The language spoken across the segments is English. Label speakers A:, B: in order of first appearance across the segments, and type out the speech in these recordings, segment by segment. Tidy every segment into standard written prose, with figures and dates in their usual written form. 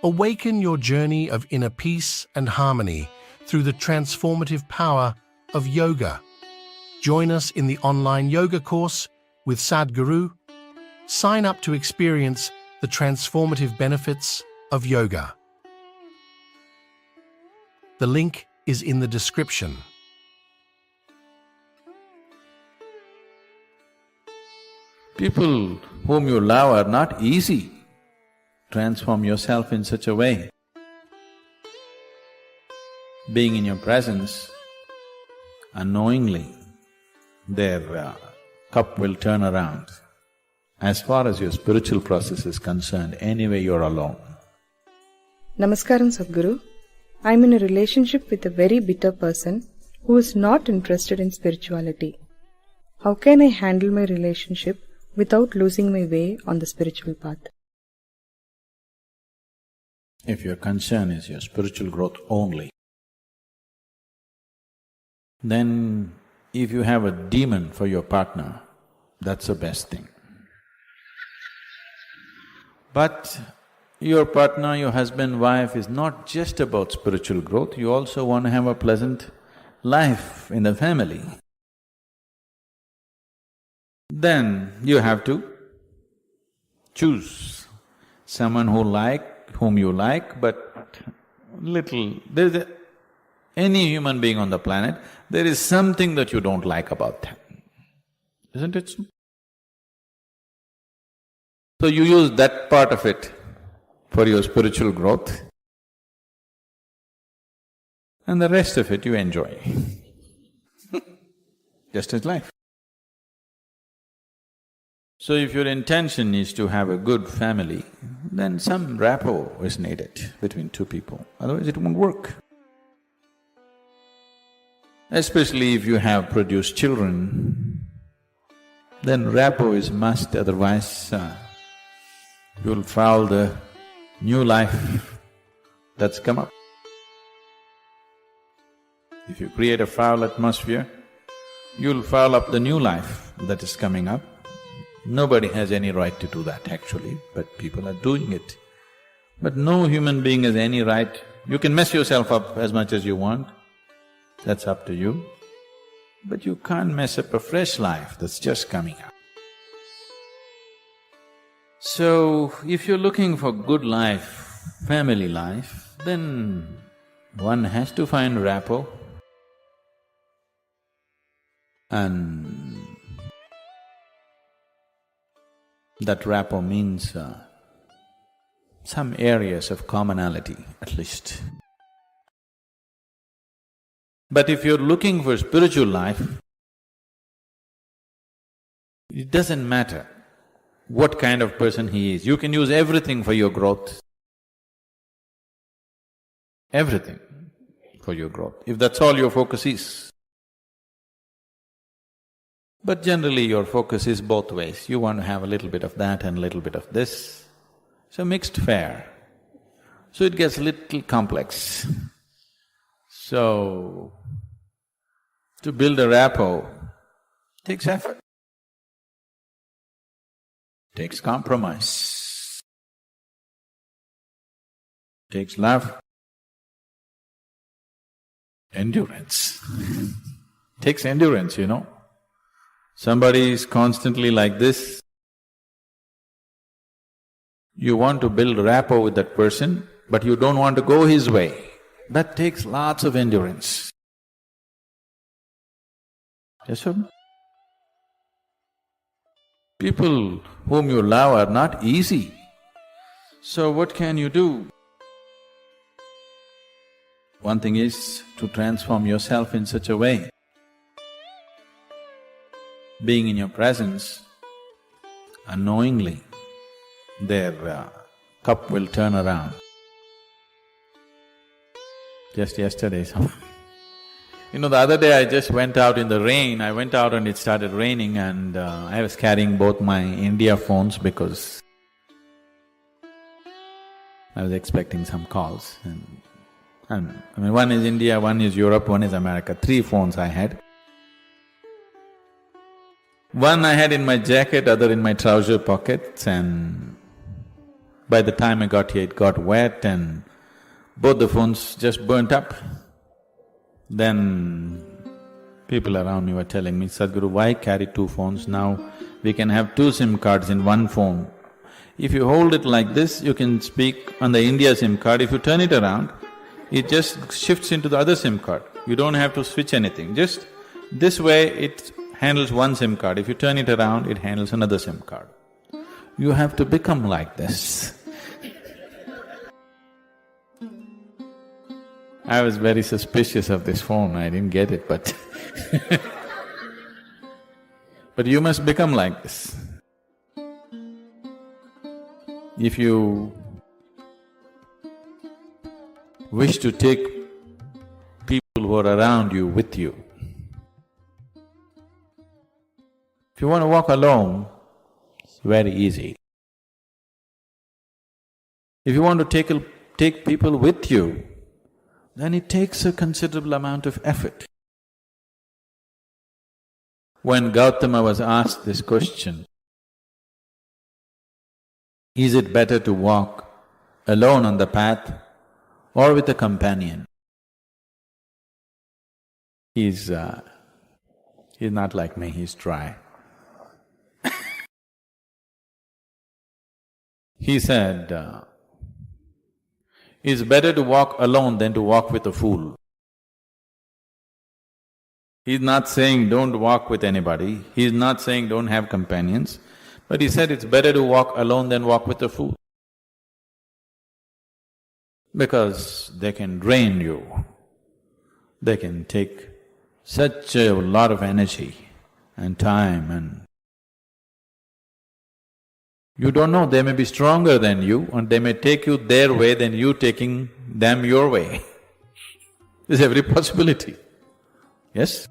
A: Awaken your journey of inner peace and harmony through the transformative power of yoga. Join us in the online yoga course with Sadhguru. Sign up to experience the transformative benefits of yoga. The link is in the description.
B: People whom you love are not easy. Transform yourself in such a way. Being in your presence, unknowingly, their cup will turn around. As far as your spiritual process is concerned, anyway you're alone.
C: Namaskaram, Sadhguru. I'm in a relationship with a very bitter person who is not interested in spirituality. How can I handle my relationship without losing my way on the spiritual path?
B: If your concern is your spiritual growth only, then if you have a demon for your partner, that's the best thing. But your partner, your husband, wife is not just about spiritual growth, you also want to have a pleasant life in the family. Then you have to choose someone whom you like, but any human being on the planet, there is something that you don't like about them, isn't it so? So you use that part of it for your spiritual growth, and the rest of it you enjoy. Just as life. So if your intention is to have a good family, then some rapport is needed between two people, otherwise it won't work. Especially if you have produced children, then rapport is must, otherwise you'll foul the new life that's come up. If you create a foul atmosphere, you'll foul up the new life that is coming up. Nobody has any right to do that actually, but people are doing it. But no human being has any right. You can mess yourself up as much as you want, that's up to you. But you can't mess up a fresh life that's just coming up. So, if you're looking for good life, family life, then one has to find rapport. And that rapport means some areas of commonality at least. But if you're looking for spiritual life, it doesn't matter what kind of person he is, you can use everything for your growth. Everything for your growth, if that's all your focus is. But generally your focus is both ways, you want to have a little bit of that and a little bit of this. So mixed fare. So it gets a little complex. So, to build a rapport takes effort, takes compromise, takes love, endurance. Takes endurance, you know. Somebody is constantly like this, you want to build rapport with that person, but you don't want to go his way. That takes lots of endurance. Yes, sir? People whom you love are not easy. So what can you do? One thing is to transform yourself in such a way. Being in your presence, unknowingly, their cup will turn around. Just yesterday, you know, the other day I just went out in the rain, I went out and it started raining and I was carrying both my India phones because I was expecting some calls and I mean, one is India, one is Europe, one is America, 3 phones I had. One I had in my jacket, other in my trouser pockets, and By the time I got here, it got wet and both the phones just burnt up. Then people around me were telling me, Sadhguru, why carry two phones now? We can have two SIM cards in one phone. If you hold it like this, you can speak on the India SIM card. If you turn it around, it just shifts into the other SIM card. You don't have to switch anything, just this way it handles one SIM card. If you turn it around, it handles another SIM card. You have to become like this. I was very suspicious of this phone, I didn't get it, but but you must become like this. If you wish to take people who are around you with you, if you want to walk alone, it's very easy. If you want to take people with you, then it takes a considerable amount of effort. When Gautama was asked this question, is it better to walk alone on the path or with a companion? He's not like me, he's dry. He said, it's better to walk alone than to walk with a fool. He's not saying don't walk with anybody, he's not saying don't have companions, but he said it's better to walk alone than walk with a fool. Because they can drain you, they can take such a lot of energy and time and you don't know, they may be stronger than you and they may take you their way than you taking them your way. There's every possibility, yes?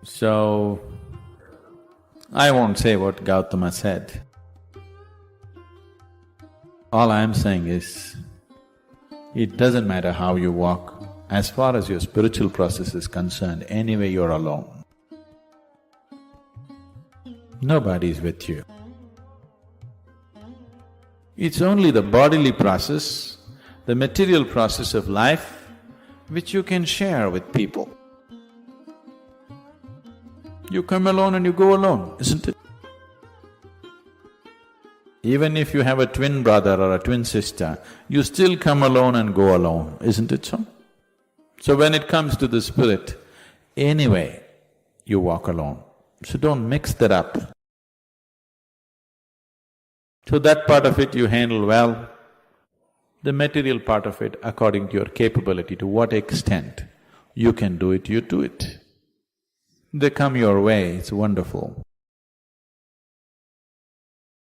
B: So, I won't say what Gautama said. All I'm saying is, it doesn't matter how you walk, as far as your spiritual process is concerned, anyway you're alone. Nobody is with you. It's only the bodily process, the material process of life, which you can share with people. You come alone and you go alone, isn't it? Even if you have a twin brother or a twin sister, you still come alone and go alone, isn't it so? So when it comes to the spirit, anyway, you walk alone. So don't mix that up. So that part of it you handle well, the material part of it according to your capability, to what extent you can do it, you do it. They come your way, it's wonderful.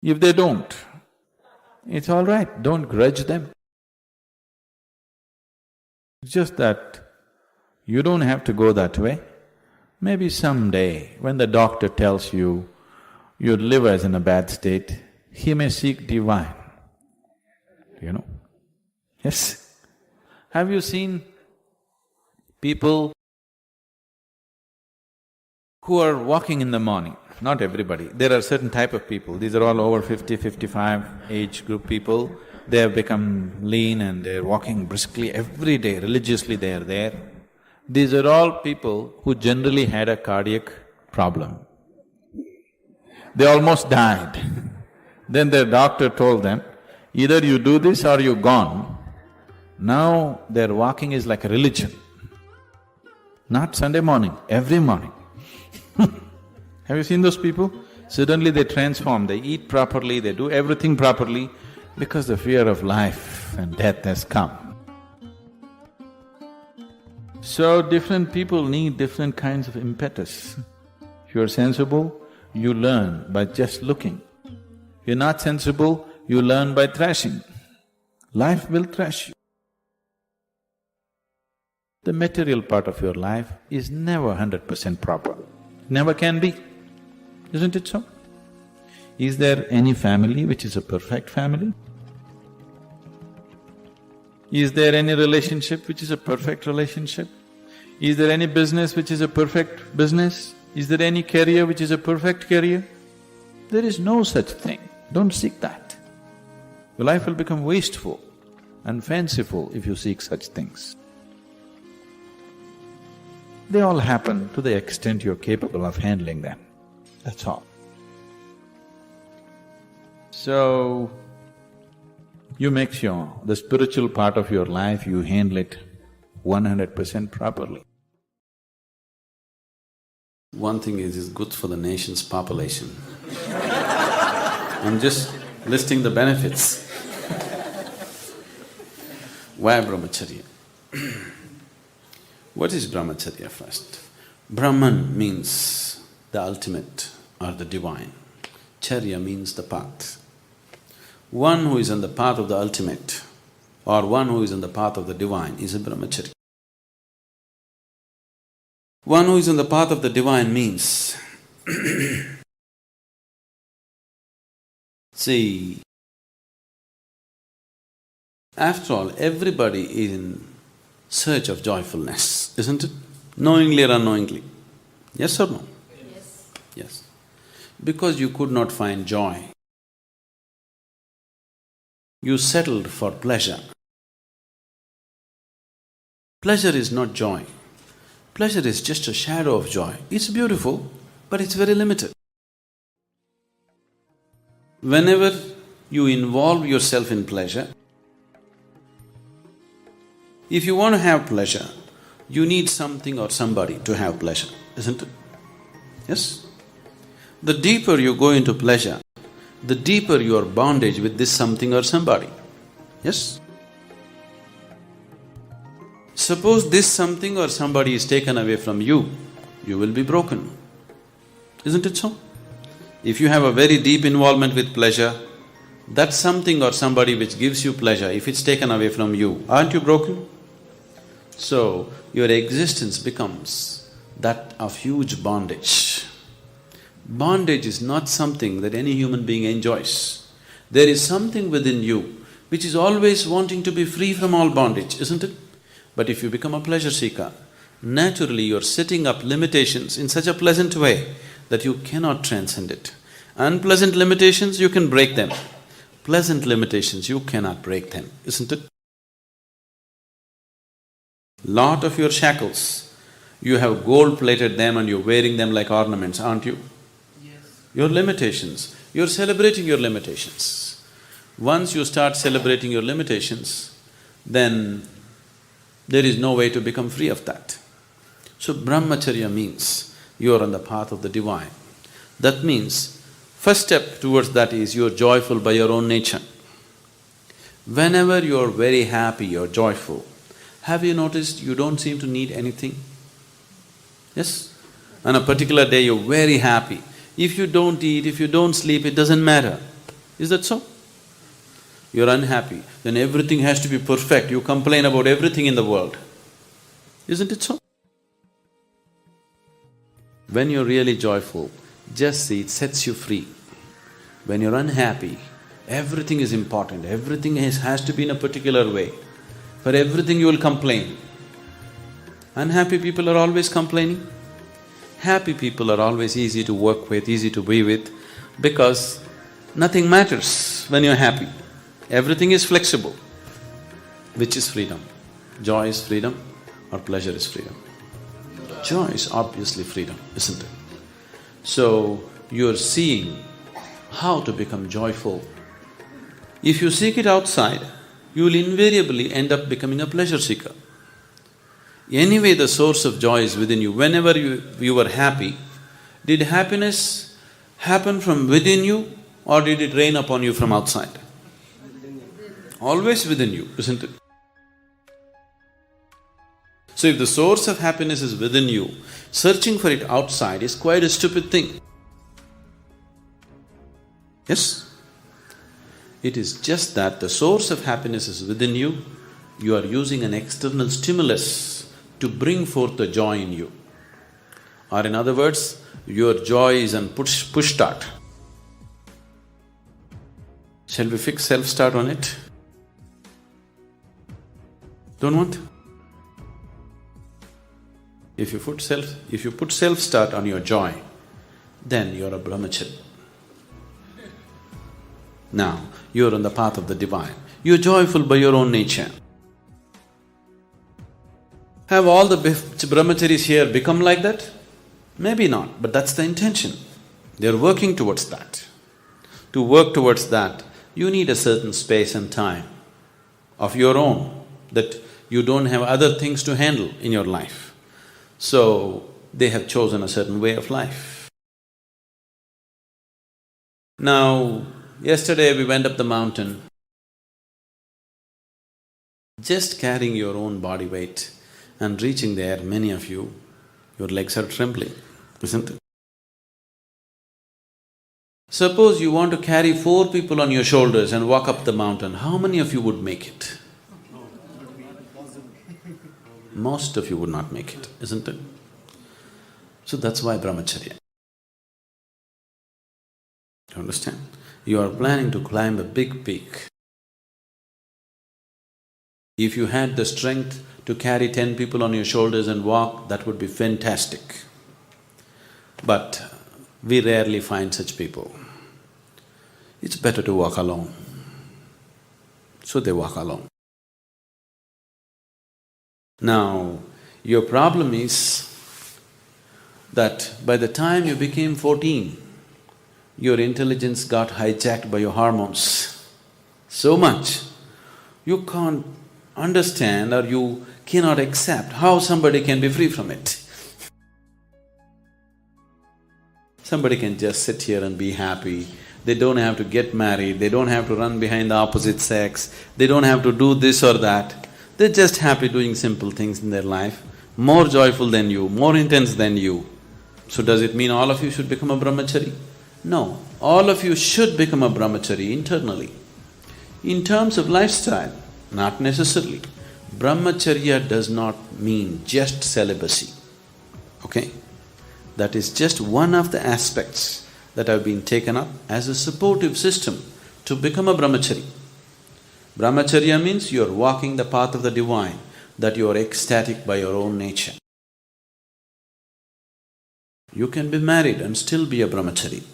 B: If they don't, it's all right, don't grudge them. It's just that you don't have to go that way. Maybe someday, when the doctor tells you your liver is in a bad state, he may seek divine, you know. Yes. Have you seen people who are walking in the morning? Not everybody, there are certain type of people, these are all over 50, 55 age group people. They have become lean and they're walking briskly every day, religiously they are there. These are all people who generally had a cardiac problem. They almost died. Then their doctor told them, either you do this or you're gone. Now their walking is like a religion. Not Sunday morning, every morning. Have you seen those people? Suddenly they transform, they eat properly, they do everything properly because the fear of life and death has come. So different people need different kinds of impetus. If you're sensible, you learn by just looking. If you're not sensible, you learn by thrashing. Life will thrash you. The material part of your life is never 100% proper, never can be, isn't it so? Is there any family which is a perfect family? Is there any relationship which is a perfect relationship? Is there any business which is a perfect business? Is there any career which is a perfect career? There is no such thing. Don't seek that. Your life will become wasteful and fanciful if you seek such things. They all happen to the extent you're capable of handling them, that's all. So, you make sure the spiritual part of your life, you handle it 100% properly.
D: One thing is, it's good for the nation's population. I'm just listing the benefits. Why brahmacharya? What is brahmacharya first? Brahman means the ultimate or the divine. Charya means the path. One who is on the path of the ultimate or one who is on the path of the divine is a brahmachari. One who is on the path of the divine means see, after all, everybody is in search of joyfulness, isn't it? Knowingly or unknowingly. Yes or no?
E: Yes.
D: Yes. Because you could not find joy, you settled for pleasure. Pleasure is not joy. Pleasure is just a shadow of joy. It's beautiful, but it's very limited. Whenever you involve yourself in pleasure, if you want to have pleasure, you need something or somebody to have pleasure, isn't it? Yes? The deeper you go into pleasure, the deeper your bondage with this something or somebody. Yes? Suppose this something or somebody is taken away from you, you will be broken. Isn't it so? If you have a very deep involvement with pleasure, that something or somebody which gives you pleasure, if it's taken away from you, aren't you broken? So, your existence becomes that of huge bondage. Bondage is not something that any human being enjoys. There is something within you which is always wanting to be free from all bondage, isn't it? But if you become a pleasure seeker, naturally you're setting up limitations in such a pleasant way that you cannot transcend it. Unpleasant limitations, you can break them. Pleasant limitations, you cannot break them, isn't it? Lot of your shackles, you have gold-plated them and you're wearing them like ornaments, aren't you?
E: Yes.
D: Your limitations, you're celebrating your limitations. Once you start celebrating your limitations, then there is no way to become free of that. So brahmacharya means you are on the path of the divine. That means, first step towards that is you are joyful by your own nature. Whenever you are very happy, you are joyful, have you noticed you don't seem to need anything? Yes? On a particular day you're very happy. If you don't eat, if you don't sleep, it doesn't matter. Is that so? You're unhappy, then everything has to be perfect, you complain about everything in the world. Isn't it so? When you're really joyful, just see, it sets you free. When you're unhappy, everything is important, everything has to be in a particular way. For everything you will complain. Unhappy people are always complaining. Happy people are always easy to work with, easy to be with, because nothing matters when you're happy. Everything is flexible. Which is freedom? Joy is freedom or pleasure is freedom? Joy is obviously freedom, isn't it? So, you're seeing how to become joyful. If you seek it outside, you will invariably end up becoming a pleasure seeker. Anyway, the source of joy is within you. Whenever you were happy, did happiness happen from within you or did it rain upon you from outside? Always within you, isn't it? So if the source of happiness is within you, searching for it outside is quite a stupid thing. Yes? It is just that the source of happiness is within you, you are using an external stimulus to bring forth the joy in you. Or in other words, your joy is on push start. Shall we fix self-start on it? Don't want? If you put self-start on your joy, then you're a brahmachari. Now, you're on the path of the divine. You're joyful by your own nature. Have all the brahmacharis here become like that? Maybe not, but that's the intention. They're working towards that. To work towards that, you need a certain space and time of your own, that you don't have other things to handle in your life. So, they have chosen a certain way of life. Now, yesterday we went up the mountain. Just carrying your own body weight and reaching there, many of you, your legs are trembling, isn't it? Suppose you want to carry 4 people on your shoulders and walk up the mountain, how many of you would make it? Most of you would not make it, isn't it? So that's why brahmacharya. You understand? You are planning to climb a big peak. If you had the strength to carry 10 people on your shoulders and walk, that would be fantastic. But we rarely find such people. It's better to walk alone. So they walk alone. Now, your problem is that by the time you became 14, your intelligence got hijacked by your hormones so much, you can't understand or you cannot accept how somebody can be free from it. Somebody can just sit here and be happy. They don't have to get married, they don't have to run behind the opposite sex, they don't have to do this or that. They're just happy doing simple things in their life, more joyful than you, more intense than you. So does it mean all of you should become a brahmachari? No, all of you should become a brahmachari internally. In terms of lifestyle, not necessarily. Brahmacharya does not mean just celibacy, okay? That is just one of the aspects that have been taken up as a supportive system to become a brahmachari. Brahmacharya means you're walking the path of the divine, that you're ecstatic by your own nature. You can be married and still be a brahmachari.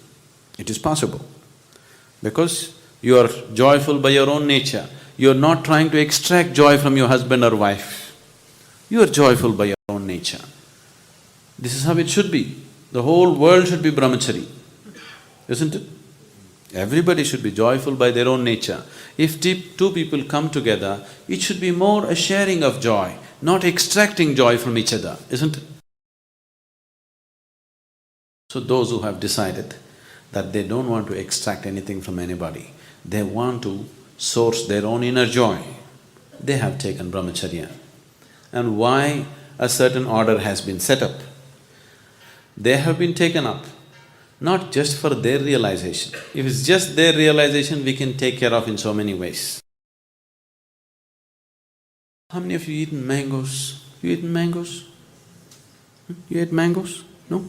D: It is possible. Because you are joyful by your own nature. You're not trying to extract joy from your husband or wife. You are joyful by your own nature. This is how it should be. The whole world should be brahmachari, isn't it? Everybody should be joyful by their own nature. If two people come together, it should be more a sharing of joy, not extracting joy from each other, isn't it? So those who have decided that they don't want to extract anything from anybody, they want to source their own inner joy, they have taken brahmacharya. And why a certain order has been set up? They have been taken up not just for their realization. If it's just their realization, we can take care of in so many ways. How many of you eaten mangoes? You eaten mangoes? You ate mangoes? No?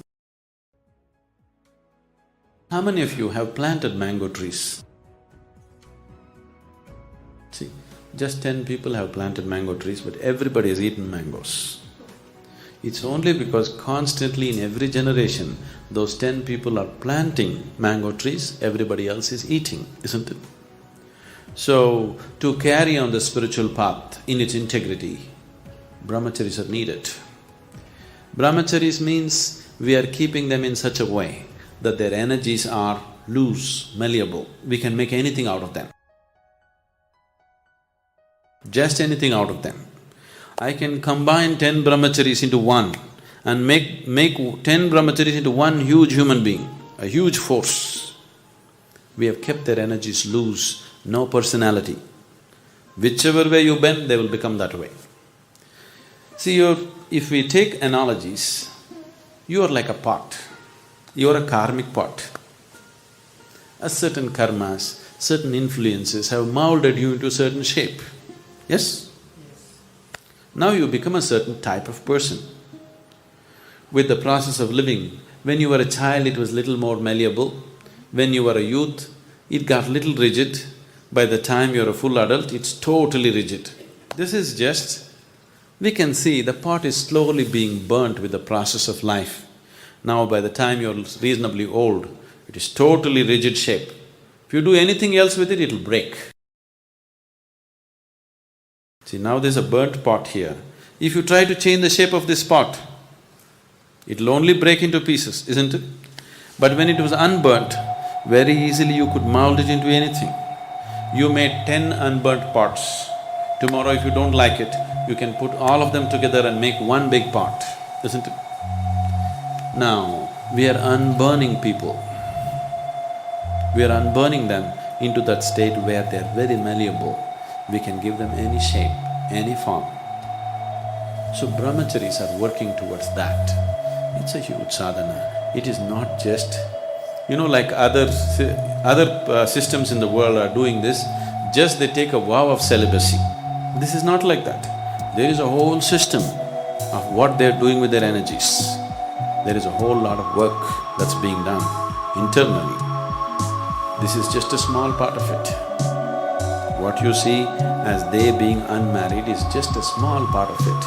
D: How many of you have planted mango trees? See, just 10 people have planted mango trees, but everybody has eaten mangoes. It's only because constantly in every generation, those 10 people are planting mango trees, everybody else is eating, isn't it? So, to carry on the spiritual path in its integrity, brahmacharis are needed. Brahmacharis means we are keeping them in such a way that their energies are loose, malleable, we can make anything out of them. Just anything out of them. I can combine 10 brahmacharis into one and make 10 brahmacharis into one huge human being, a huge force. We have kept their energies loose, no personality. Whichever way you bend, they will become that way. See, if we take analogies, you are like a pot. You are a karmic pot. A certain karmas, certain influences have molded you into a certain shape. Yes? Now you become a certain type of person. With the process of living, when you were a child it was little more malleable, when you were a youth it got little rigid, by the time you're a full adult it's totally rigid. This is just… we can see the pot is slowly being burnt with the process of life. Now by the time you're reasonably old, it is totally rigid shape. If you do anything else with it, it'll break. See, now there's a burnt pot here. If you try to change the shape of this pot, it'll only break into pieces, isn't it? But when it was unburnt, very easily you could mold it into anything. You made 10 unburnt pots. Tomorrow if you don't like it, you can put all of them together and make one big pot, isn't it? Now, we are unburning people. We are unburning them into that state where they are very malleable. We can give them any shape, any form. So brahmacharis are working towards that. It's a huge sadhana. It is not just… like other systems in the world are doing this, just they take a vow of celibacy. This is not like that. There is a whole system of what they're doing with their energies. There is a whole lot of work that's being done internally. This is just a small part of it. What you see as they being unmarried is just a small part of it.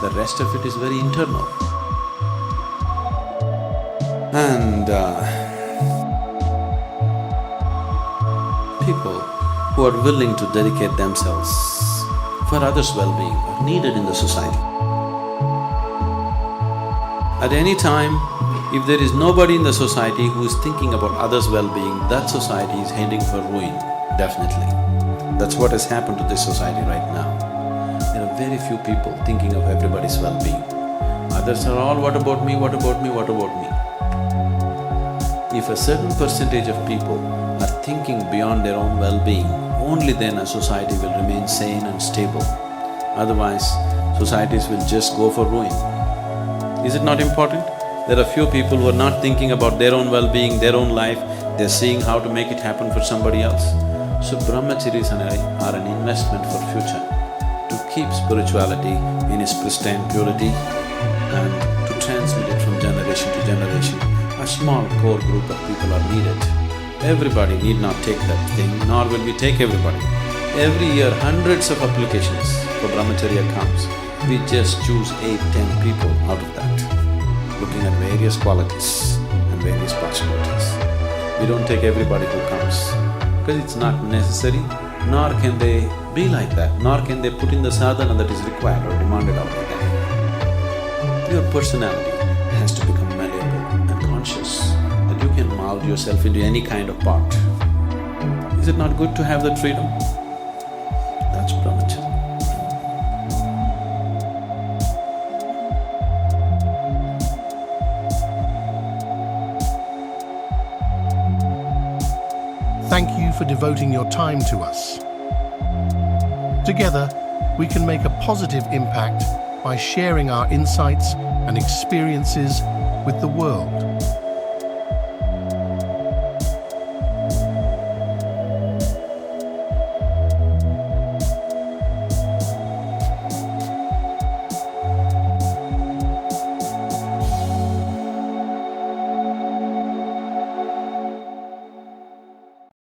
D: The rest of it is very internal. And people who are willing to dedicate themselves for others' well-being are needed in the society. At any time, if there is nobody in the society who is thinking about others' well-being, that society is heading for ruin, definitely. That's what has happened to this society right now. There are very few people thinking of everybody's well-being. Others are all, what about me, what about me, what about me? If a certain percentage of people are thinking beyond their own well-being, only then a society will remain sane and stable. Otherwise, societies will just go for ruin. Is it not important? There are few people who are not thinking about their own well-being, their own life, they're seeing how to make it happen for somebody else. So brahmacharis are an investment for future, to keep spirituality in its pristine purity and to transmit it from generation to generation. A small core group of people are needed. Everybody need not take that thing, nor will we take everybody. Every year, hundreds of applications for brahmacharya comes. We just choose 8–10 people out of that, looking at various qualities and various possibilities. We don't take everybody who comes, because it's not necessary, nor can they be like that, nor can they put in the sadhana that is required or demanded out of them. Your personality has to become malleable and conscious that you can mold yourself into any kind of pot. Is it not good to have that freedom? That's brahmacharya.
A: Thank you for devoting your time to us. Together, we can make a positive impact by sharing our insights and experiences with the world.